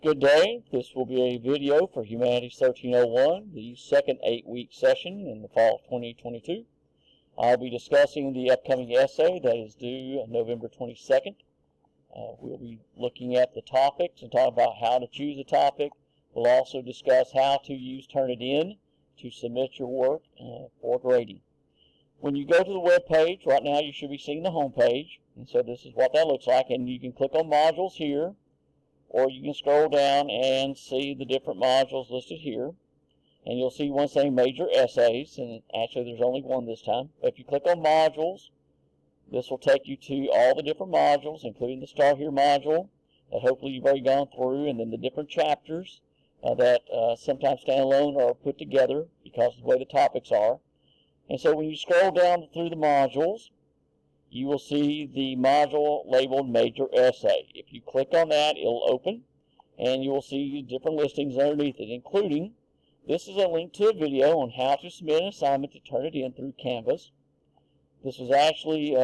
Good day. This will be a video for Humanities 1301, the second 8-week session in the fall of 2022. I'll be discussing the upcoming essay that is due November 22nd. We'll be looking at the topics and talk about how to choose a topic. We'll also discuss how to use Turnitin to submit your work for grading. When you go to the web page, right now you should be seeing the home page. And so this is what that looks like. And you can click on modules here, or you can scroll down and see the different modules listed here. And you'll see one saying major essays, and actually there's only one this time. But if you click on modules, this will take you to all the different modules, including the Start Here module that hopefully you've already gone through, and then the different chapters that sometimes stand alone or are put together because of the way the topics are. And so when you scroll down through the modules, you will see the module labeled Major Essay. If you click on that, it'll open, and you will see different listings underneath it, including, this is a link to a video on how to submit an assignment to Turnitin through Canvas. This was actually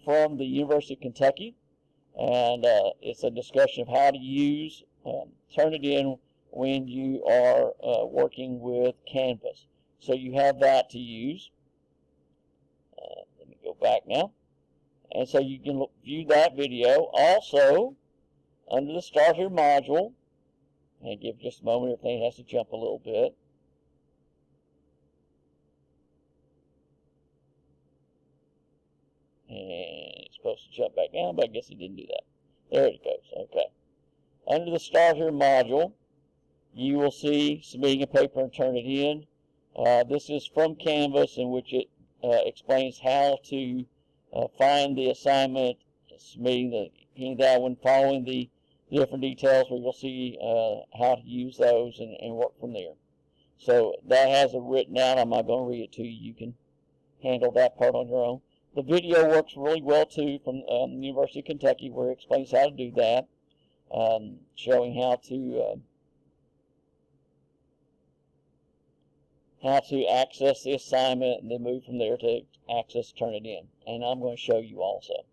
from the University of Kentucky, and it's a discussion of how to use Turnitin when you are working with Canvas. So you have that to use. Let me go back now. And so you can view that video. Also, under the Start Here module, and give just a moment, everything has to jump a little bit. And it's supposed to jump back down, but I guess it didn't do that. There it goes. Okay. Under the Start Here module, you will see submitting a paper and Turnitin. This is from Canvas, in which it explains how to find the assignment, submitting that one, following the different details where you'll see how to use those and work from there. So that has it written out. I'm not going to read it to you. You can handle that part on your own. The video works really well too from the University of Kentucky, where it explains how to do that, showing how to access the assignment and then move from there to access Turnitin. And I'm going to show you also.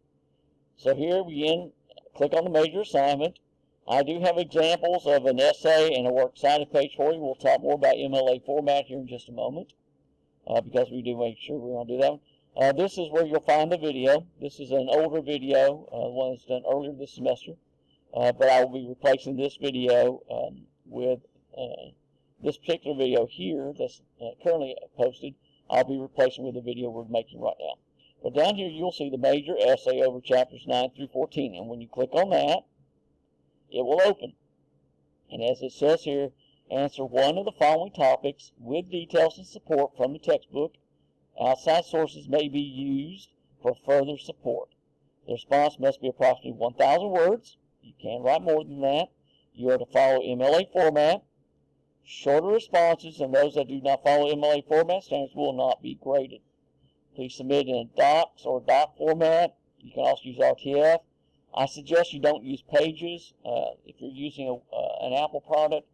So here we click on the major assignment. I do have examples of an essay and a works cited page for you. We'll talk more about MLA format here in just a moment, because we do make sure we want to do that one. This is where you'll find the video. This is an older video, one that's done earlier this semester, but I will be replacing this video with this particular video here that's currently posted. I'll be replacing with the video we're making right now. But down here you'll see the major essay over chapters 9 through 14, and when you click on that, it will open. And as it says here, answer one of the following topics with details and support from the textbook. Outside sources may be used for further support. The response must be approximately 1,000 words. You can write more than that. You are to follow MLA format. Shorter responses and those that do not follow MLA format standards will not be graded. Please submit in a docs or doc format. You can also use RTF. I suggest you don't use Pages if you're using an Apple product.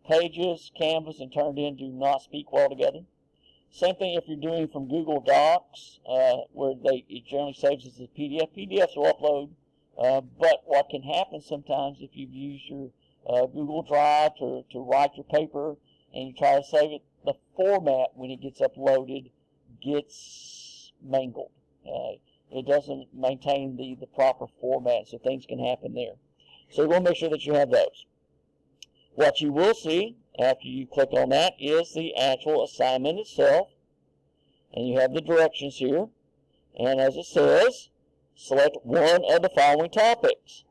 Pages, Canvas, and Turnitin do not speak well together. Same thing if you're doing from Google Docs, where it generally saves as a PDF. PDFs will upload, but what can happen sometimes if you've used your Google Drive to write your paper and you try to save it, the format when it gets uploaded gets mangled. It doesn't maintain the proper format, so things can happen there. So you want to make sure that you have those. What you will see after you click on that is the actual assignment itself, and you have the directions here, and as it says, select one of the following topics.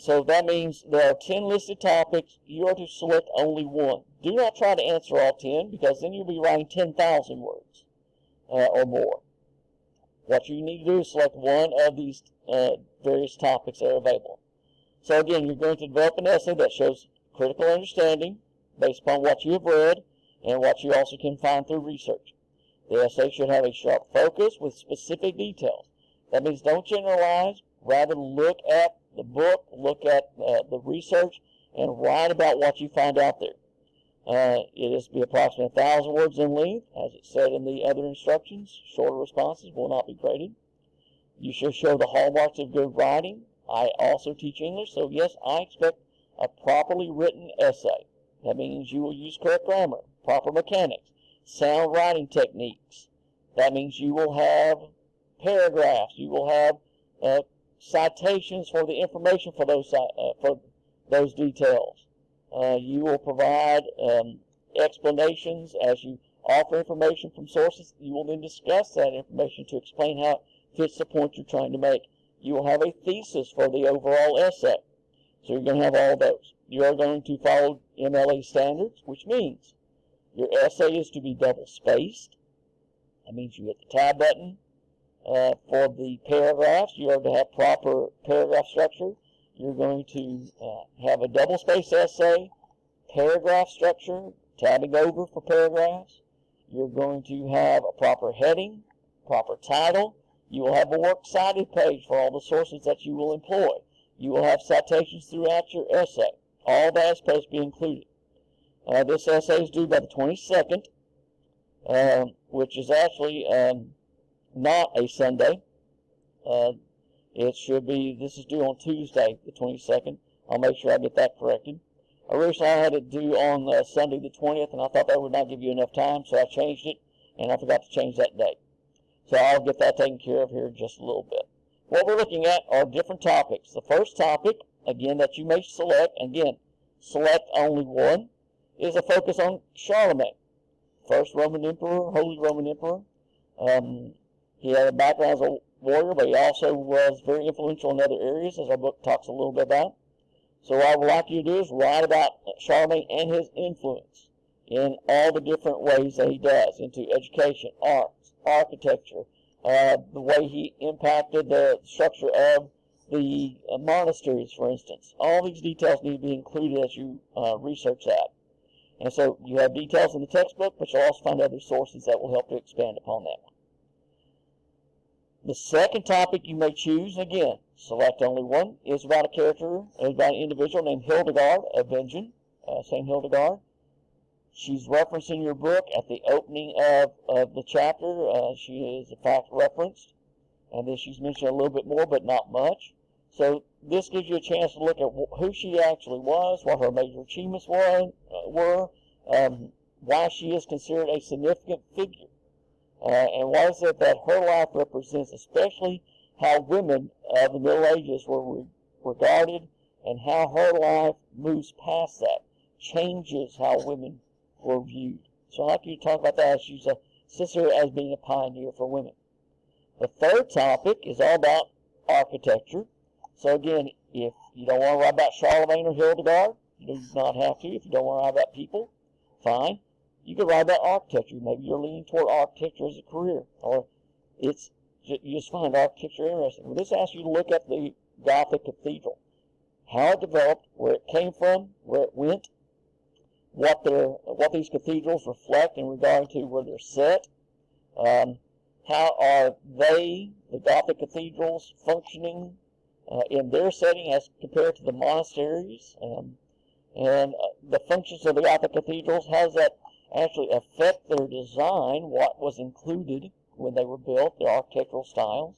So that means there are 10 listed topics. You are to select only one. Do not try to answer all 10, because then you'll be writing 10,000 words or more. What you need to do is select one of these various topics that are available. So again, you're going to develop an essay that shows critical understanding based upon what you have read and what you also can find through research. The essay should have a sharp focus with specific details. That means don't generalize. Rather look at the book, look at the research, and write about what you find out there. It is to be approximately 1,000 words in length, as it said in the other instructions. Shorter responses will not be graded. You should show the hallmarks of good writing. I also teach English, so yes, I expect a properly written essay. That means you will use correct grammar, proper mechanics, sound writing techniques. That means you will have paragraphs. You will have citations for the information for those details. You will provide explanations as you offer information from sources. You will then discuss that information to explain how it fits the point you're trying to make. You will have a thesis for the overall essay. So you're going to have all those. You are going to follow MLA standards, which means your essay is to be double-spaced. That means you hit the tab button. For the paragraphs, you are to have proper paragraph structure. You're going to have a double-spaced essay, paragraph structure, tabbing over for paragraphs. You're going to have a proper heading, proper title. You will have a works cited page for all the sources that you will employ. You will have citations throughout your essay. All that is supposed to be included. This essay is due by the 22nd, which is actually not a Sunday. This is due on Tuesday, the 22nd. I'll make sure I get that corrected. Originally, I had it due on Sunday, the 20th, and I thought that would not give you enough time, so I changed it, and I forgot to change that date. So I'll get that taken care of here in just a little bit. What we're looking at are different topics. The first topic, again, that you may select, again, select only one, is a focus on Charlemagne, first Roman emperor, Holy Roman Emperor. He had a background as a warrior, but he also was very influential in other areas, as our book talks a little bit about. So what I would like you to do is write about Charlemagne and his influence in all the different ways that he does, into education, arts, architecture, the way he impacted the structure of the monasteries, for instance. All these details need to be included as you research that. And so you have details in the textbook, but you'll also find other sources that will help to expand upon that one. The second topic you may choose, again, select only one, is about a character, is about an individual named Hildegard of Bingen, St. Hildegard. She's referenced in your book at the opening of the chapter. She is, in fact, referenced. And then she's mentioned a little bit more, but not much. So this gives you a chance to look at who she actually was, what her major achievements were, why she is considered a significant figure. And what is it that her life represents, especially how women of the Middle Ages were regarded, and how her life moves past that, changes how women were viewed. So I'd like you to talk about that as she's sits here as being a pioneer for women. The third topic is all about architecture. So again, if you don't want to write about Charlemagne or Hildegard, you do not have to. If you don't want to write about people, fine. You can write about architecture. Maybe you're leaning toward architecture as a career, or you just find architecture interesting. Well, this asks you to look at the Gothic cathedral, how it developed, where it came from, where it went, what these cathedrals reflect in regard to where they're set, how are the Gothic cathedrals, functioning in their setting as compared to the monasteries, and the functions of the Gothic cathedrals. How does that actually affect their design, what was included when they were built, their architectural styles.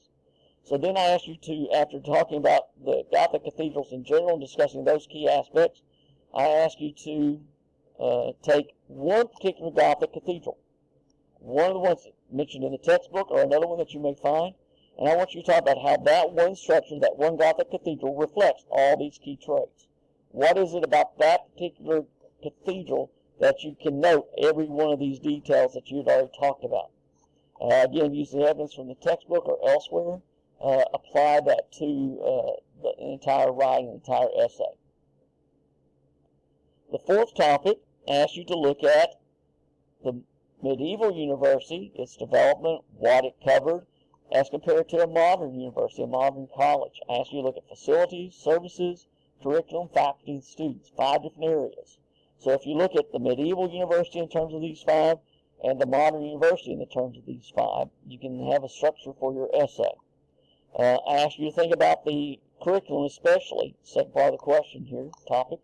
So then I asked you to, after talking about the Gothic cathedrals in general and discussing those key aspects, I asked you to take one particular Gothic cathedral, one of the ones mentioned in the textbook or another one that you may find, and I want you to talk about how that one structure, that one Gothic cathedral, reflects all these key traits. What is it about that particular cathedral that you can note every one of these details that you'd already talked about? Again, use the evidence from the textbook or elsewhere. Apply that to the entire writing, the entire essay. The fourth topic asks you to look at the medieval university, its development, what it covered, as compared to a modern university, a modern college. I ask you to look at facilities, services, curriculum, faculty, and students, 5 different areas. So if you look at the medieval university in terms of these 5, and the modern university in the terms of these 5, you can have a structure for your essay. I ask you to think about the curriculum especially, second part of the question here, topic.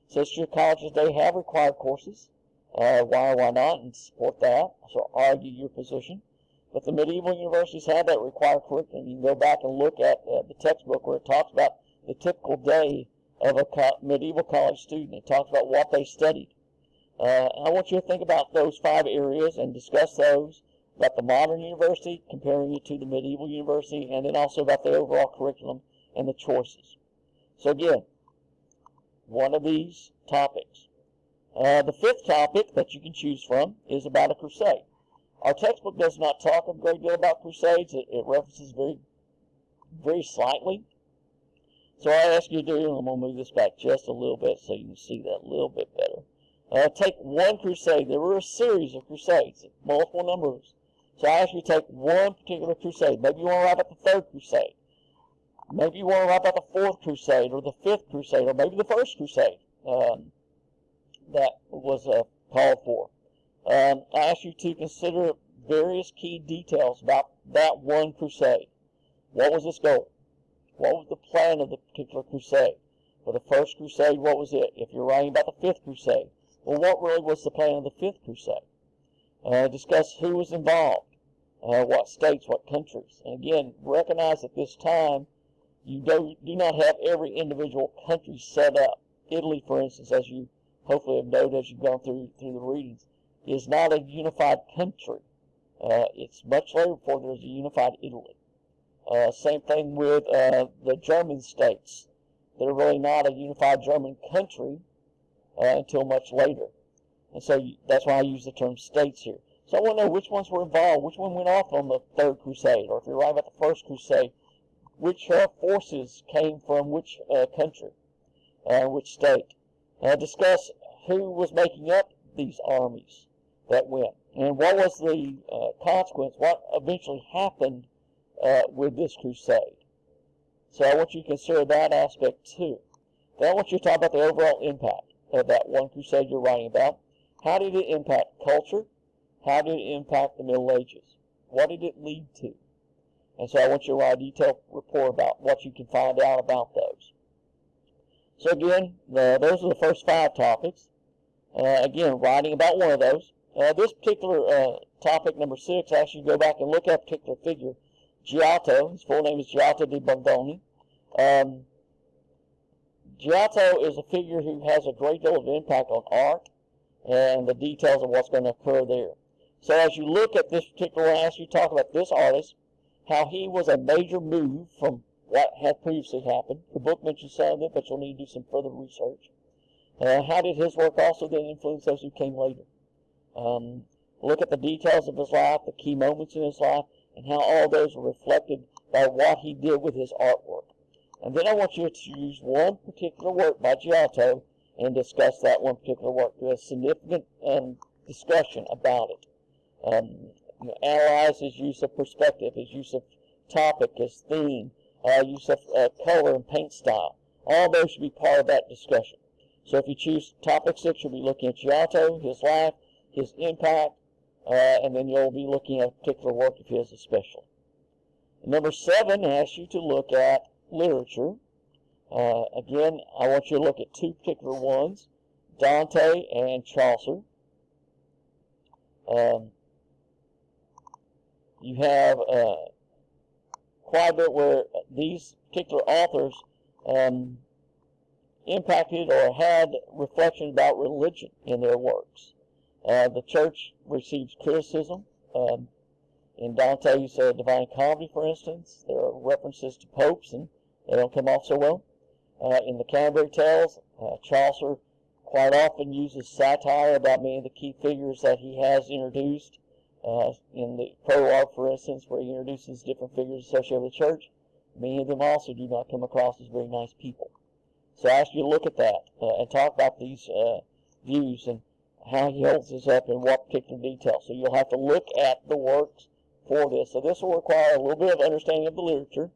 Says your colleges, they have required courses. Why or why not, and support that. So argue your position. But the medieval universities have that required curriculum. You can go back and look at the textbook where it talks about the typical day of a medieval college student. It talks about what they studied. I want you to think about those 5 areas and discuss those, about the modern university, comparing it to the medieval university, and then also about the overall curriculum and the choices. So again, one of these topics. The 5th topic that you can choose from is about a crusade. Our textbook does not talk a great deal about crusades. It references very slightly. So I ask you to do, and I'm going to move this back just a little bit so you can see that a little bit better. Take one crusade. There were a series of crusades, multiple numbers. So I ask you to take one particular crusade. Maybe you want to write about the 3rd crusade. Maybe you want to write about the 4th crusade or the 5th crusade or maybe the 1st crusade that was called for. I ask you to consider various key details about that one crusade. What was its goal? What was the plan of the particular crusade? For the 1st crusade, what was it? If you're writing about the 5th crusade, well, what really was the plan of the 5th crusade? Discuss who was involved, what states, what countries. And again, recognize at this time, you do not have every individual country set up. Italy, for instance, as you hopefully have noted as you've gone through the readings, is not a unified country. It's much later before there's a unified Italy. Same thing with the German states. They're really not a unified German country until much later. And so that's why I use the term states here. So I want to know which ones were involved, which one went off on the 3rd crusade, or if you're right about the 1st crusade, which forces came from which country, which state. Discuss who was making up these armies that went, and what was the consequence, what eventually happened with this crusade. So I want you to consider that aspect too. Then I want you to talk about the overall impact of that one crusade you're writing about. How did it impact culture? How did it impact the Middle Ages? What did it lead to? And so I want you to write a detailed report about what you can find out about those. So again, those are the first 5 topics. Again, writing about one of those. This particular topic, number 6, actually go back and look at a particular figure, Giotto. His full name is Giotto di Bondone. Giotto is a figure who has a great deal of impact on art and the details of what's going to occur there. So as you look at this particular one, I ask you to talk about this artist, how he was a major move from what had previously happened. The book mentions some of it, but you'll need to do some further research. How did his work also then influence those who came later? Look at the details of his life, the key moments in his life, and how all those are reflected by what he did with his artwork. And then I want you to use one particular work by Giotto and discuss that one particular work. Do a significant discussion about it. Analyze his use of perspective, his use of topic, his theme, use of color and paint style. All those should be part of that discussion. So if you choose topic 6, you'll be looking at Giotto, his life, his impact, and then you'll be looking at a particular work of his especially. Number 7 asks you to look at literature. Again, I want you to look at 2 particular ones, Dante and Chaucer. You have quite a bit where these particular authors impacted or had reflection about religion in their works. The church receives criticism. In Dante's Divine Comedy, for instance, there are references to popes, and they don't come off so well. In the Canterbury Tales, Chaucer quite often uses satire about many of the key figures that he has introduced. In the prologue, for instance, where he introduces different figures associated with the church, many of them also do not come across as very nice people. So I ask you to look at that and talk about these views and how he holds this up in what particular detail. So you'll have to look at the works for this. So this will require a little bit of understanding of the literature,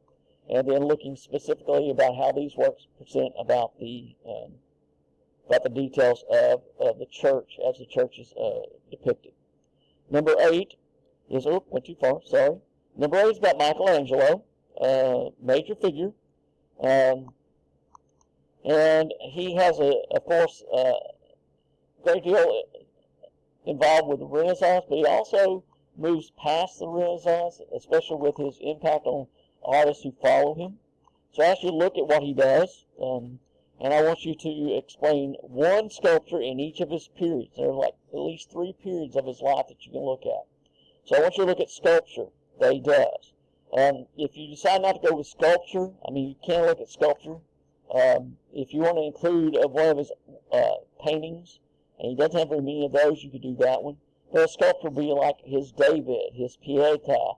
and then looking specifically about how these works present about the details of the church as the church is depicted. Number 8 is, went too far, sorry. Number 8 is about Michelangelo, major figure. And he has, of course, a great deal involved with the Renaissance, but he also moves past the Renaissance, especially with his impact on artists who follow him. So I ask you to look at what he does, and I want you to explain one sculpture in each of his periods. There are like at least 3 periods of his life that you can look at. So I want you to look at sculpture that he does. If you decide not to go with sculpture, I mean, you can look at sculpture. If you want to include one of his paintings, and he doesn't have very many of those, you could do that one. But a sculpture would be like his David, his Pietà,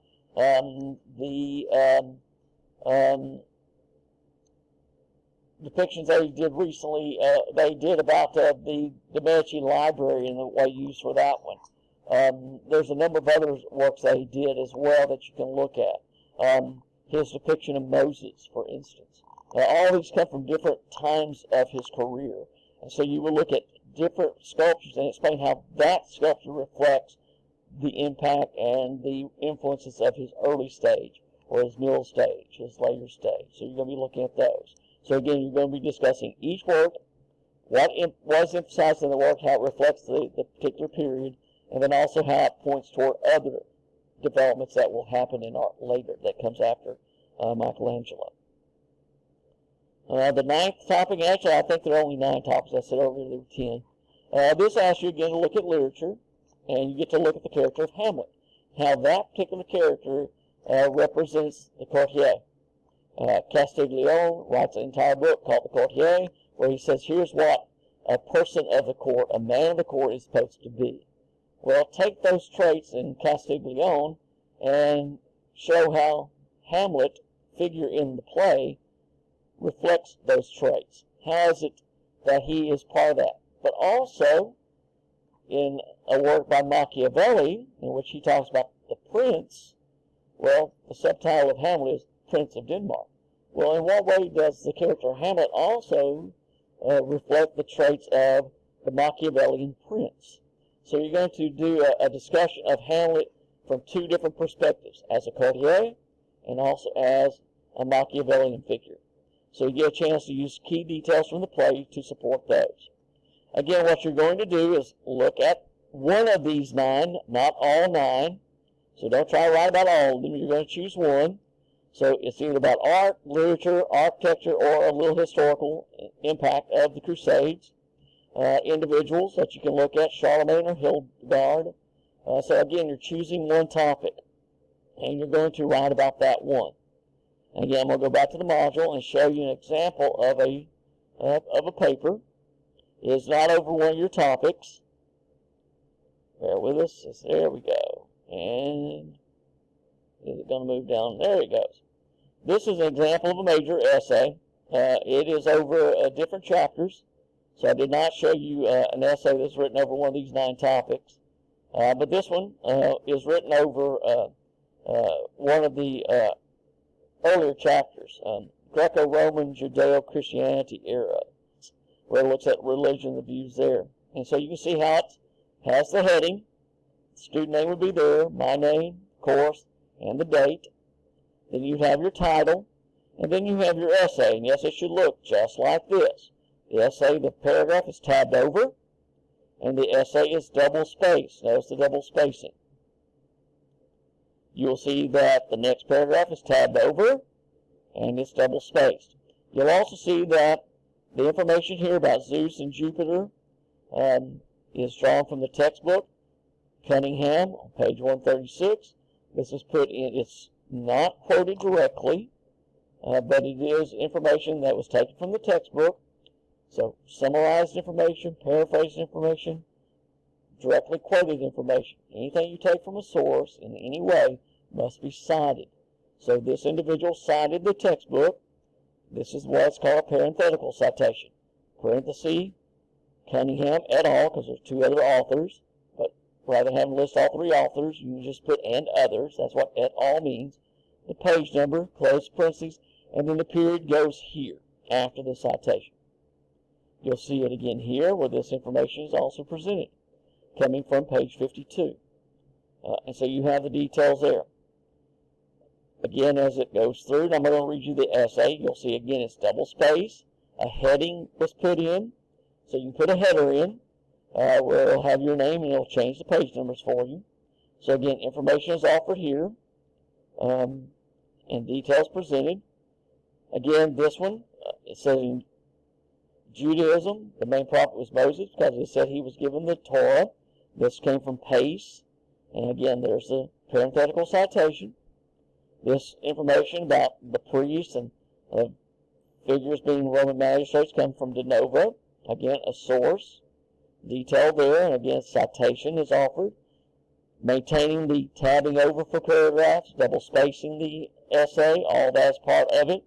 depictions that he did recently, they did about the Medici Library and what he used for that one. There's a number of other works that he did as well that you can look at. His depiction of Moses, for instance. All these come from different times of his career. And so you will look at different sculptures and explain how that sculpture reflects the impact and the influences of his early stage, or his middle stage, his later stage. So you're going to be looking at those. So again, you're going to be discussing each work, what is emphasized in the work, how it reflects the particular period, and then also how it points toward other developments that will happen in art later that comes after Michelangelo. The 9th topic, actually I think there are only 9 topics. I said earlier there were 10. This asks you again to look at literature, and you get to look at the character of Hamlet, how that particular character represents the courtier. Castiglione writes an entire book called The Courtier, where he says, here's what a person of the court, a man of the court, is supposed to be. Well, take those traits in Castiglione and show how Hamlet, figure in the play, reflects those traits. How is it that he is part of that? But also, in a work by Machiavelli, in which he talks about the prince, well, the subtitle of Hamlet is Prince of Denmark. Well, in what way does the character Hamlet also reflect the traits of the Machiavellian prince? So you're going to do a discussion of Hamlet from 2 different perspectives, as a courtier and also as a Machiavellian figure. So you get a chance to use key details from the play to support those. Again, what you're going to do is look at one of these 9, not all 9. So don't try to write about all of them. You're going to choose one. So it's either about art, literature, architecture, or a little historical impact of the Crusades. Individuals that you can look at, Charlemagne or Hildegard. So again, you're choosing one topic, and you're going to write about that one. Again, I'm going to go back to the module and show you an example of a paper. It is not over one of your topics. Bear with us. There we go. And is it going to move down? There it goes. This is an example of a major essay. It is over different chapters. So I did not show you an essay that's written over one of these 9 topics. But this one is written over one of the earlier chapters, Greco-Roman Judeo-Christianity era, where it looks at religion, the views there. And so you can see how it has the heading. The student name would be there, my name, course, and the date. Then you have your title, and then you have your essay. And yes, it should look just like this. The essay, the paragraph is tabbed over, and the essay is double-spaced. Notice the double spacing. You will see that the next paragraph is tabbed over, and it's double-spaced. You'll also see that the information here about Zeus and Jupiter is drawn from the textbook, Cunningham, on page 136. This is put in, it's not quoted directly, but it is information that was taken from the textbook. So, summarized information, paraphrased information, directly quoted information. Anything you take from a source in any way must be cited. So this individual cited the textbook. This is what's called a parenthetical citation. Parenthesis, Cunningham et al., because there's 2 other authors. But rather than having to list all 3 authors, you can just put and others. That's what et al. Means. The page number, close parentheses, and then the period goes here after the citation. You'll see it again here where this information is also presented, coming from page 52. And so you have the details there. Again, as it goes through, I'm going to read you the essay. You'll see again it's double space. A heading was put in. So you can put a header in where it'll have your name and it'll change the page numbers for you. So again, information is offered here and details presented. Again, this one, it says in Judaism, the main prophet was Moses because it said he was given the Torah. This came from Pace. And again, there's a parenthetical citation. This information about the priests and figures being Roman magistrates come from De Novo. Again, a source. Detail there, and again, citation is offered. Maintaining the tabbing over for paragraphs, double spacing the essay, all that's part of it.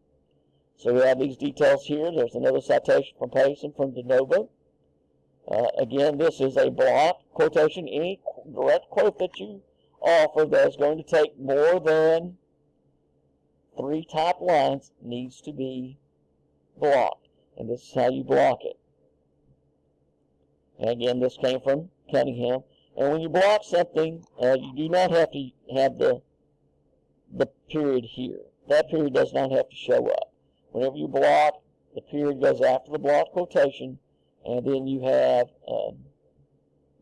So we have these details here. There's another citation from Pace and from De Novo. Again, this is a block quotation. Any direct quote that you offer that is going to take more than 3 type lines needs to be blocked. And this is how you block it. And again, this came from Cunningham. And when you block something, you do not have to have the period here. That period does not have to show up. Whenever you block, the period goes after the block quotation, and then you have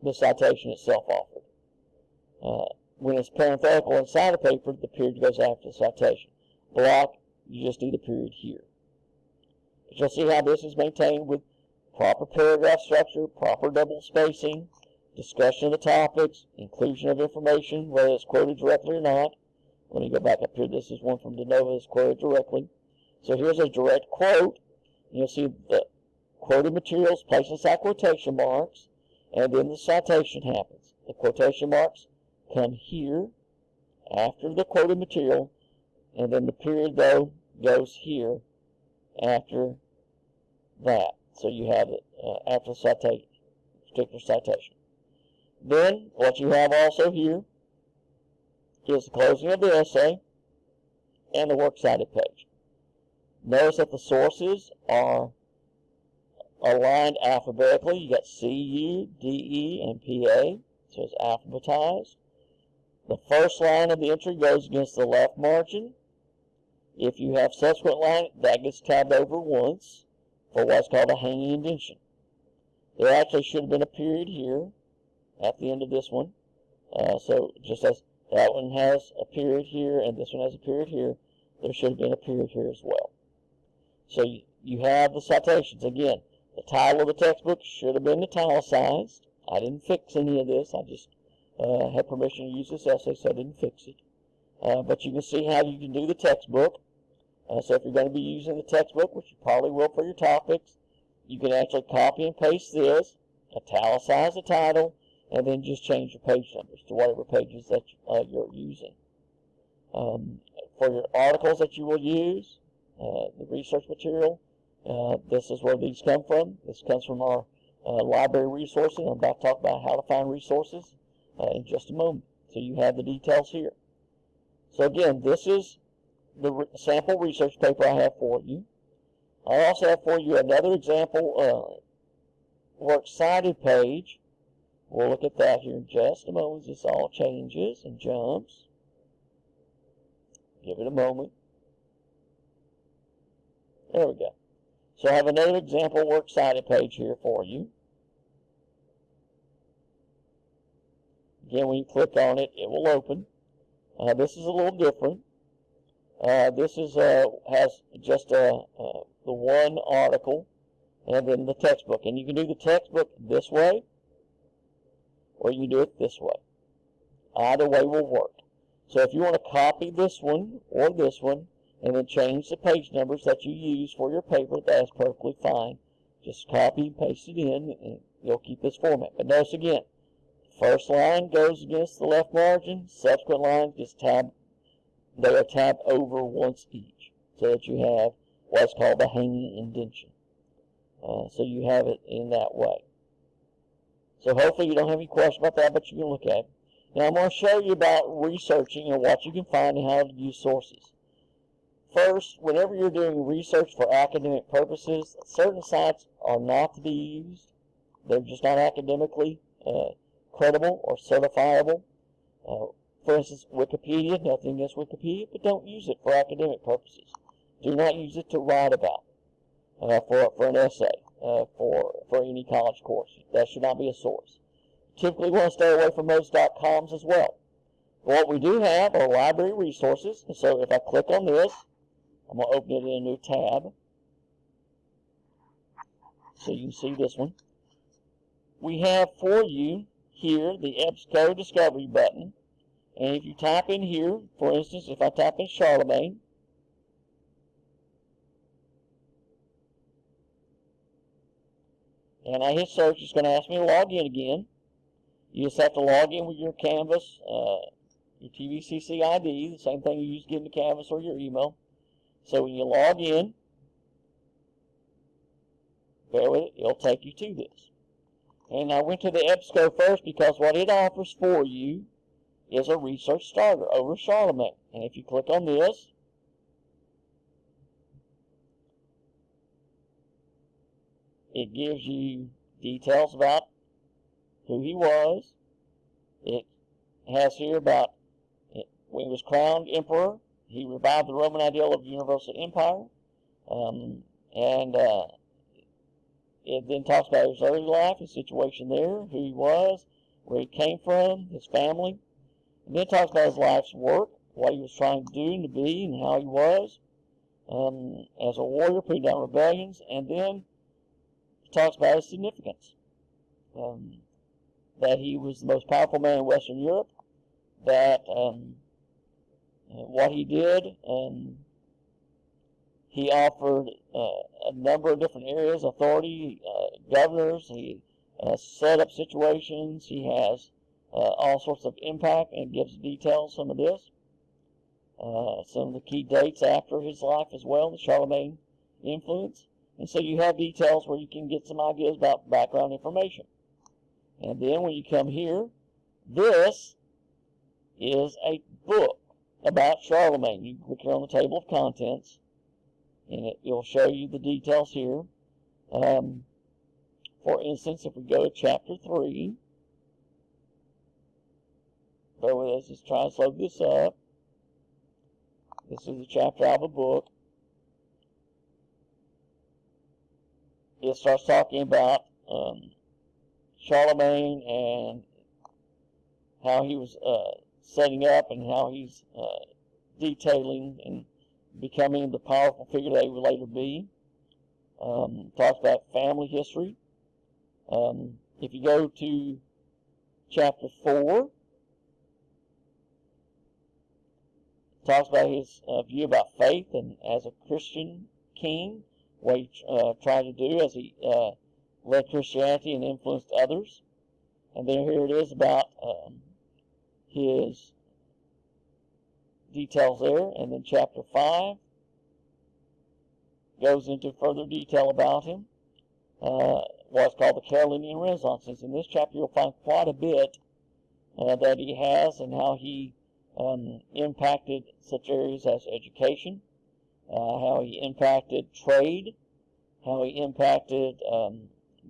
the citation itself offered. When it's parenthetical inside a paper, the period goes after the citation. Block, you just need a period here. But you'll see how this is maintained with proper paragraph structure, proper double spacing, discussion of the topics, inclusion of information, whether it's quoted directly or not. Let me go back up here. This is one from De Novo that's quoted directly. So here's a direct quote. You'll see the quoted materials placed inside quotation marks, and then the citation happens. The quotation marks come here after the quoted material, and then the period, though, goes here after that. So you have it after the particular citation. Then, what you have also here is the closing of the essay and the works cited page. Notice that the sources are aligned alphabetically. You got C, U, D, E, and P, A, so it's alphabetized. The first line of the entry goes against the left margin. If you have subsequent line, that gets tabbed over once for what's called a hanging indentation. There actually should have been a period here at the end of this one. So just as that one has a period here and this one has a period here, there should have been a period here as well. So you have the citations. Again, the title of the textbook should have been italicized. I didn't fix any of this. I just had permission to use this essay, so I didn't fix it. But you can see how you can do the textbook. So if you're going to be using the textbook, which you probably will for your topics, you can actually copy and paste this, italicize the title, and then just change your page numbers to whatever pages that you're using. For your articles that you will use, the research material, this is where these come from. This comes from our library resources. I'm about to talk about how to find resources in just a moment. So you have the details here. So again, this is the sample research paper I have for you. I also have for you another example works cited page. We'll look at that here in just a moment. This all changes and jumps. Give it a moment. There we go. So I have another example works cited page here for you. Again, when you click on it, it will open. This is a little different. This is has just the one article and then the textbook. And you can do the textbook this way, or you can do it this way. Either way will work. So if you want to copy this one or this one, and then change the page numbers that you use for your paper, that's perfectly fine. Just copy and paste it in, and you'll keep this format. But notice again, first line goes against the left margin, subsequent lines just they are tabbed over once each, so that you have what's called the hanging indentation. So you have it in that way. So hopefully you don't have any question about that, but you can look at it. Now I'm going to show you about researching and what you can find and how to use sources. First, whenever you're doing research for academic purposes, certain sites are not to be used. They're just not academically credible or certifiable. For instance, Wikipedia, nothing against Wikipedia, but don't use it for academic purposes. Do not use it to write about for an essay, for any college course. That should not be a source. Typically, we want to stay away from those .coms as well. What we do have are library resources. So if I click on this, I'm going to open it in a new tab so you can see this one. We have for you here the EBSCO Discovery button. And if you type in here, for instance, if I type in Charlemagne, and I hit search, it's going to ask me to log in again. You just have to log in with your Canvas, your TVCC ID, the same thing you use to get into Canvas or your email. So when you log in, bear with it, it'll take you to this. And I went to the EBSCO first because what it offers for you is a research starter over Charlemagne. And if you click on this, it gives you details about who he was. It has here about when he was crowned emperor, he revived the Roman ideal of universal empire. It then talks about his early life, his situation there, who he was, where he came from, his family. And then it talks about his life's work, what he was trying to do and to be, and how he was as a warrior, putting down rebellions. And then it talks about his significance. That he was the most powerful man in Western Europe, that what he did, he offered a number of different areas, authority, governors, he set up situations, he has all sorts of impact, and gives details, some of this. Some of the key dates after his life as well, the Charlemagne influence. And so you have details where you can get some ideas about background information. And then when you come here, this is a book about Charlemagne. You click here on the table of contents, and it'll show you the details here. For instance, if we go to chapter 3, bear with us, just try to load this up. This is a chapter out of a book. It starts talking about Charlemagne and how he was setting up and how he's detailing and becoming the powerful figure that he would later be. Talks about family history. If you go to chapter 4, talks about his view about faith and as a Christian king, what he tried to do as he led Christianity and influenced others. And then here it is about his details there. And then chapter 5 goes into further detail about him. What's called the Carolingian Renaissance. In this chapter you'll find quite a bit that he has, and how he impacted such areas as education, how he impacted trade, how he impacted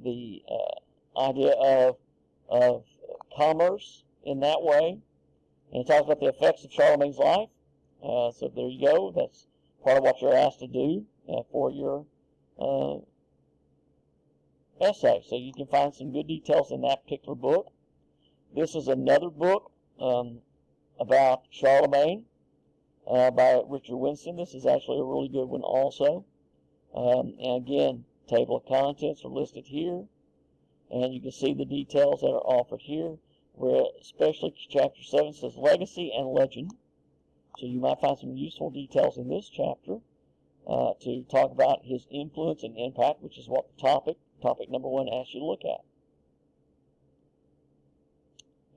the idea of commerce in that way. And it talks about the effects of Charlemagne's life. So there you go. That's part of what you're asked to do for your essay. So you can find some good details in that particular book. This is another book about Charlemagne by Richard Winston. This is actually a really good one also. And again, table of contents are listed here. And you can see the details that are offered here, where especially chapter 7 says legacy and legend. So you might find some useful details in this chapter to talk about his influence and impact, which is what the topic number 1 asks you to look at.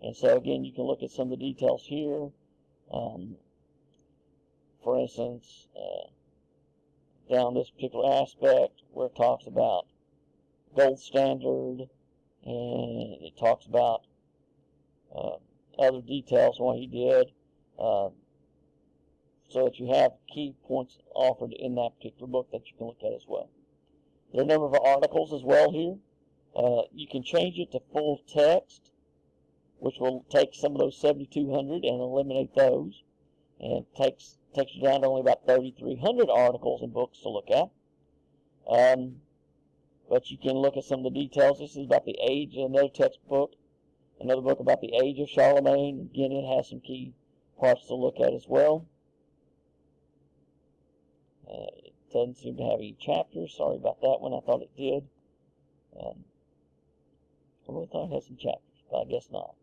And so again, you can look at some of the details here. For instance, down this particular aspect where it talks about gold standard, and it talks about other details on what he did, so that you have key points offered in that particular book that you can look at as well. There are a number of articles as well here. You can change it to full text, which will take some of those 7,200 and eliminate those, and takes you down to only about 3,300 articles and books to look at. But you can look at some of the details. This is about the age, another textbook, another book about the age of Charlemagne. Again, it has some key parts to look at as well. It doesn't seem to have any chapters. Sorry about that one. I thought it did. I really thought it had some chapters, but I guess not.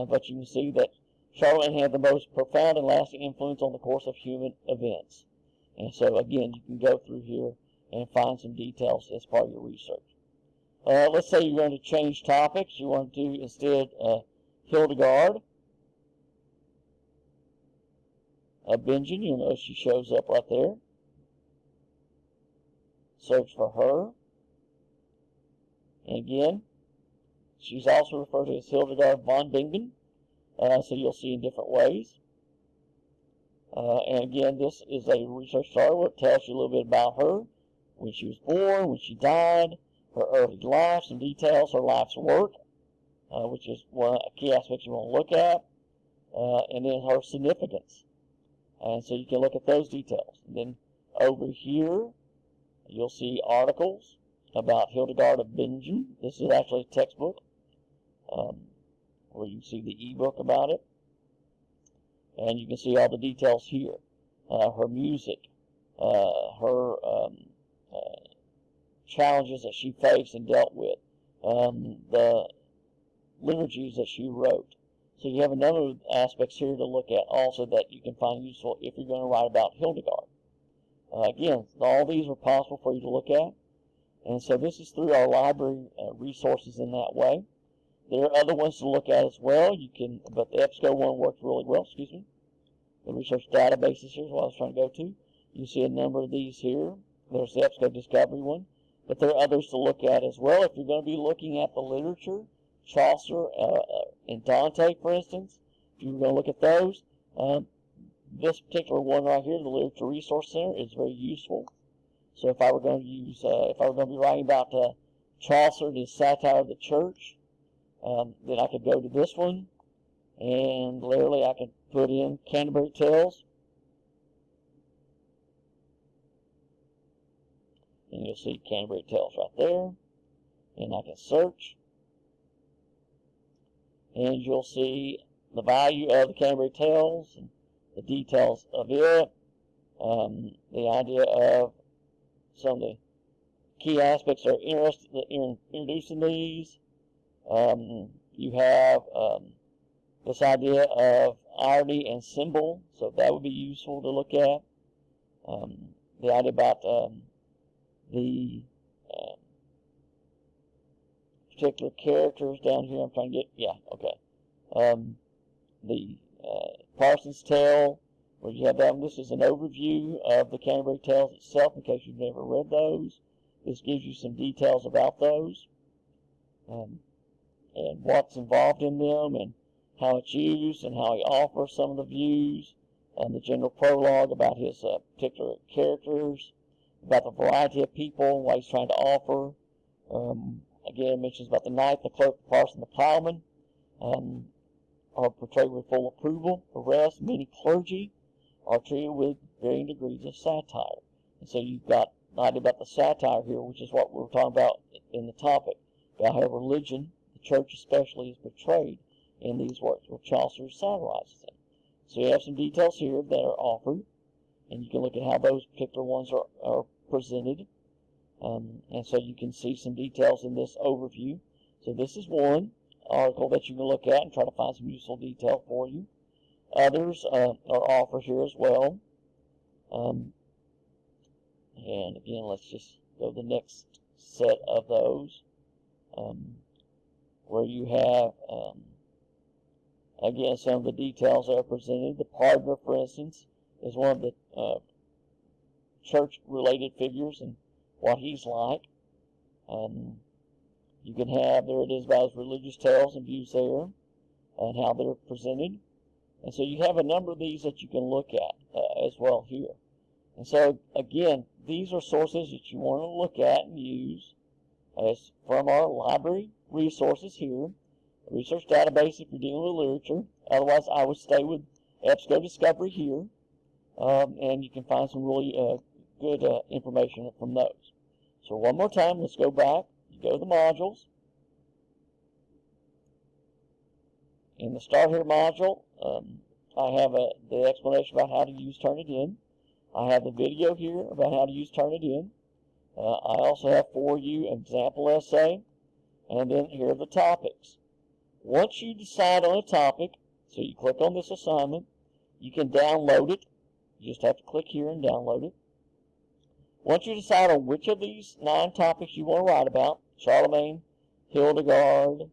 But you can see that Charlemagne had the most profound and lasting influence on the course of human events. And so, again, you can go through here and find some details as part of your research. Let's say you're going to change topics. You want to do instead Hildegard of Bingen. You'll notice she shows up right there. Search for her. And again, she's also referred to as Hildegard von Bingen. So you'll see in different ways. And again, this is a research story where it tells you a little bit about her, when she was born, when she died, her early life, some details, her life's work, which is one key aspect you want to look at, and then her significance. And so you can look at those details. And then over here, you'll see articles about Hildegard of Bingen. This is actually a textbook, where you can see the ebook about it. And you can see all the details here. Her music, her challenges that she faced and dealt with, the liturgies that she wrote. So you have a number of aspects here to look at also that you can find useful if you're going to write about Hildegard. Again, all these are possible for you to look at. And so this is through our library resources in that way. There are other ones to look at as well. You can, but the EBSCO one works really well. Excuse me. The research databases here is what I was trying to go to. You see a number of these here. There's the EBSCO Discovery one, but there are others to look at as well. If you're going to be looking at the literature, Chaucer and Dante, for instance, if you're going to look at those, this particular one right here, the Literature Resource Center, is very useful. So if I were going to use, if I were going to be writing about Chaucer and his satire of the church, then I could go to this one, and literally I could put in Canterbury Tales, and you'll see Canterbury Tales right there, and I can search, and you'll see the value of the Canterbury Tales, and the details of it, the idea of some of the key aspects that are introduced in these. You have this idea of irony and symbol, so that would be useful to look at. The idea about the particular characters down here. I'm trying to get, yeah, okay. The Parsons Tale, where you have that one. This is an overview of the Canterbury Tales itself, in case you've never read those. This gives you some details about those, and what's involved in them, and how it's used, and how he offers some of the views, and the general prologue about his particular characters, about the variety of people, what he's trying to offer. Again, it mentions about the knight, the clerk, the parson, the plowman, are portrayed with full approval. The rest, many clergy, are treated with varying degrees of satire. And so you've got an idea about the satire here, which is what we're talking about in the topic, about how religion, the church especially, is portrayed in these works, where Chaucer satirizes them. So you have some details here that are offered, and you can look at how those particular ones are presented. And so you can see some details in this overview. So this is one article that you can look at and try to find some useful detail for you. Others are offered here as well. And again, let's just go to the next set of those, where you have, again, some of the details that are presented. The pardoner, for instance, is one of the church-related figures and what he's like. You can have, there it is, about his religious tales and views there, and how they're presented. And so you have a number of these that you can look at as well here. And so, again, these are sources that you want to look at and use as from our library resources here. A research database if you're dealing with literature. Otherwise, I would stay with EBSCO Discovery here. And you can find some really good information from those. So one more time, let's go back. You go to the modules. In the Start Here module, I have the explanation about how to use Turnitin. I have the video here about how to use Turnitin. I also have for you an example essay, and then here are the topics. Once you decide on a topic, so you click on this assignment, you can download it. You just have to click here and download it. Once you decide on which of these 9 topics you want to write about, Charlemagne, Hildegard,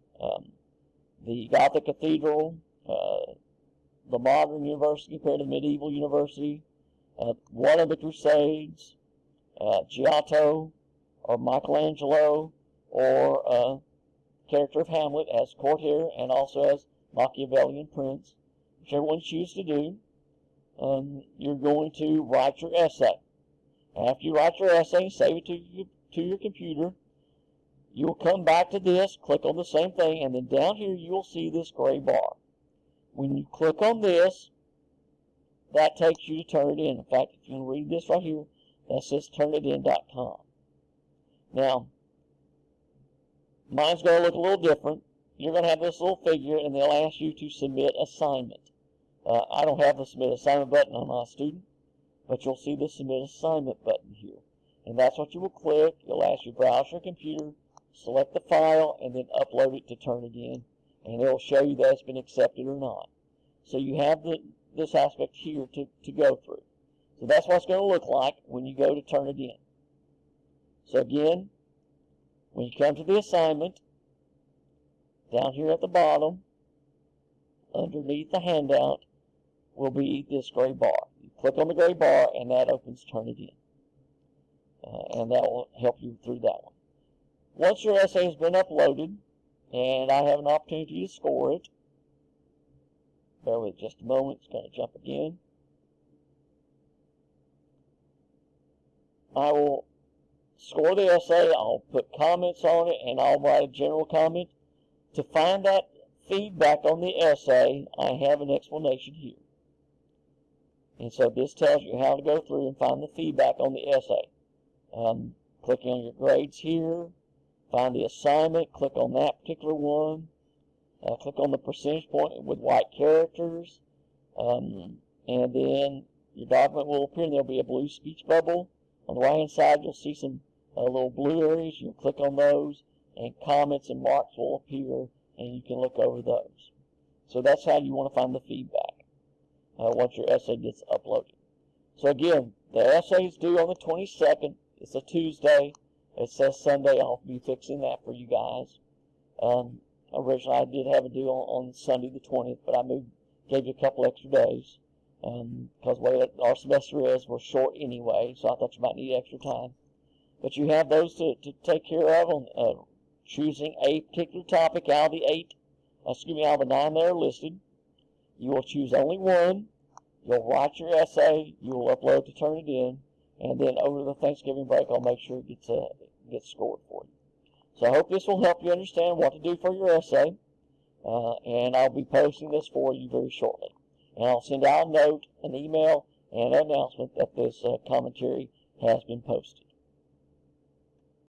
the Gothic Cathedral, the modern university compared to the medieval university, one of the Crusades, Giotto, or Michelangelo, or character of Hamlet as courtier and also as Machiavellian prince, whichever one you choose to do, you're going to write your essay. After you write your essay, save it to your computer. You'll come back to this, click on the same thing, and then down here you will see this gray bar. When you click on this, that takes you to Turnitin. In fact, if you can read this right here, that says Turnitin.com. Now, mine's going to look a little different. You're going to have this little figure, and they'll ask you to submit assignment. I don't have the submit assignment button on my student, but you'll see the submit assignment button here. And that's what you will click. You'll ask you to browse your computer, select the file, and then upload it to Turnitin, and it will show you that it's been accepted or not. So you have this aspect here to go through. So that's what it's going to look like when you go to Turnitin. So again, when you come to the assignment, down here at the bottom, underneath the handout, will be this gray bar. You click on the gray bar, and that opens Turnitin. And that will help you through that one. Once your essay has been uploaded, and I have an opportunity to score it, bear with just a moment, it's going to jump again. I will score the essay, I'll put comments on it, and I'll write a general comment. To find that feedback on the essay, I have an explanation here. And so this tells you how to go through and find the feedback on the essay. Clicking on your grades here, find the assignment, click on that particular one, click on the percentage point with white characters, and then your document will appear and there'll be a blue speech bubble. On the right hand side you'll see some little blue areas. You'll click on those and comments and marks will appear and you can look over those. So that's how you want to find the feedback once your essay gets uploaded. So again, the essay is due on the 22nd. It's a Tuesday. It says Sunday. I'll be fixing that for you guys. Originally I did have it due on Sunday the 20th, but I gave you a couple extra days because the way our semester is, we're short anyway, so I thought you might need extra time. But you have those to take care of on choosing a particular topic out of the out of the 9 that are listed. You will choose only one. You'll write your essay. You will upload to Turnitin, and then over the Thanksgiving break, I'll make sure it gets scored for you. So I hope this will help you understand what to do for your essay, and I'll be posting this for you very shortly. And I'll send out a note, an email, and an announcement that this commentary has been posted.